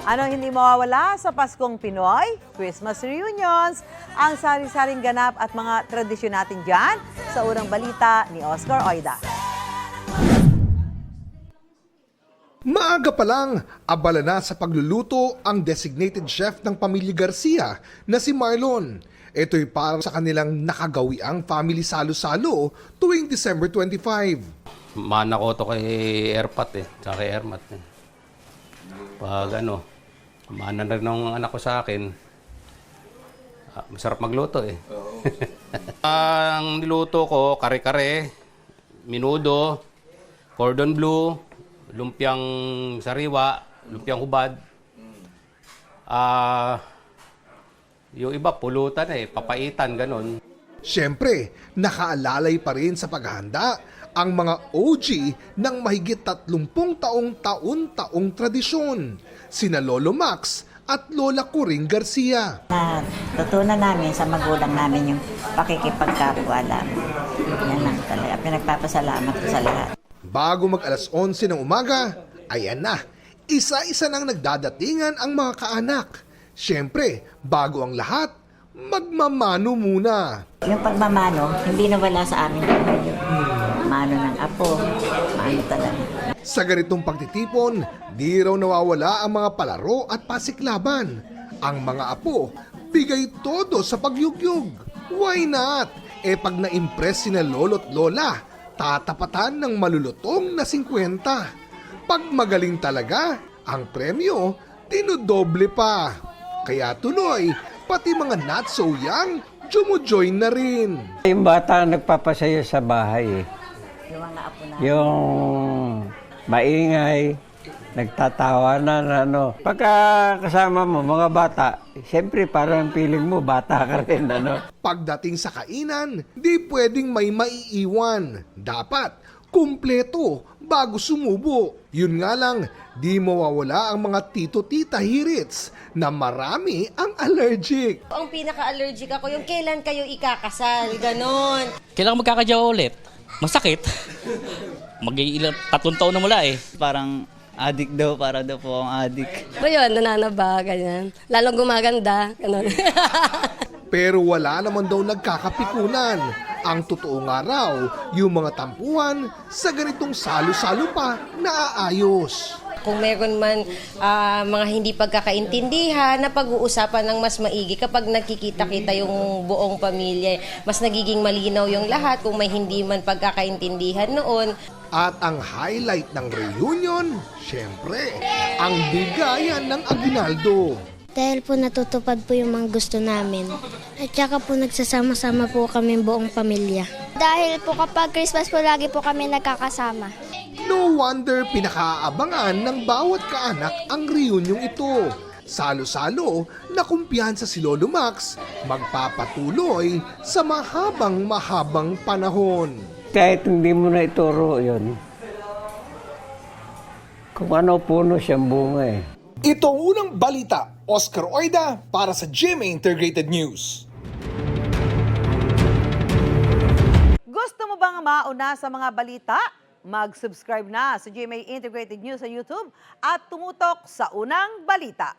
Ano hindi mawawala sa Paskong Pinoy? Christmas reunions, ang sari-saring ganap at mga tradisyon natin dyan sa Unang Balita ni Oscar Oida. Maaga pa lang, abala na sa pagluluto ang designated chef ng pamilya Garcia na si Marlon. Ito'y para sa kanilang nakagawiang family salo-salo tuwing December 25. Mana ko to kay Erpat tsaka kay Ermat Pag mana na rin ng anak ko sa akin, masarap magluto Ang niluto ko, kare-kare, minudo, cordon bleu, lumpiang sariwa, lumpiang hubad. Yung iba, pulutan papaitan, ganun. Siyempre, nakaalalay pa rin sa paghahanda ang mga OG ng mahigit 30 taon-taong tradisyon, sina Lolo Max at Lola Coring Garcia. Natutunan namin sa magulang namin yung pakikipagkapwa lang. Yan lang talaga. Pinagpapasalamat ko sa lahat. Bago mag alas 11 ng umaga, ayan na, isa-isa nang nagdadatingan ang mga kaanak. Siyempre, bago ang lahat, magmamano muna. Yung pagmamano, hindi nawala sa amin yun. Mano ng apo, mano talaga. Sa ganitong pagtitipon, di raw nawawala ang mga palaro at pasiklaban. Ang mga apo, bigay todo sa pagyugyug. Why not? Pag na-impress sina lolo't lola, tatapatan ng malulutong na 50. Pag magaling talaga, ang premyo, dinodoble pa. Kaya tuloy, pati mga not so young, jumujoin na rin. Yung bata ang nagpapasaya sa bahay Yung mga apo na. Yung maingay, nagtatawanan, Pagka kasama mo, mga bata, siyempre parang feeling mo, bata ka rin, Pagdating sa kainan, di pwedeng may maiiwan. Dapat, kumpleto bago sumubo. Yun nga lang, di mawawala ang mga tito-tita hirits na marami ang allergic. Ang pinaka-allergic ako, yung kailan kayo ikakasal, ganon. Kailangan magkakadyawa ulit. Masakit. Mag-iilang 3 taon na mula Parang addict daw, para daw po akong addict. Ba yun, nananaba, ganyan. Lalong gumaganda, ganon. Pero wala naman daw nagkakapikunan. Ang totoo nga raw, yung mga tampuhan sa ganitong salo-salo pa naaayos. Kung meron man mga hindi pagkakaintindihan, na pag-uusapan ng mas maigi kapag nakikita-kita yung buong pamilya. Mas nagiging malinaw yung lahat kung may hindi man pagkakaintindihan noon. At ang highlight ng reunion, syempre, ang bigayan ng aginaldo. Dahil po natutupad po yung mga gusto namin. At saka po nagsasama-sama po kami buong pamilya. Dahil po kapag Christmas po lagi po kami nagkakasama. No wonder pinakaabangan ng bawat kaanak ang reunion ito. Salo-salo na kumpiyansa si Lolo Max magpapatuloy sa mahabang panahon. Kahit hindi mo na ituro yun, kung ano puno siyang bunga Ito ang Unang Balita, Oscar Oida para sa GMA Integrated News. Gusto mo bang mauna sa mga balita? Mag-subscribe na sa GMA Integrated News sa YouTube at tumutok sa Unang Balita.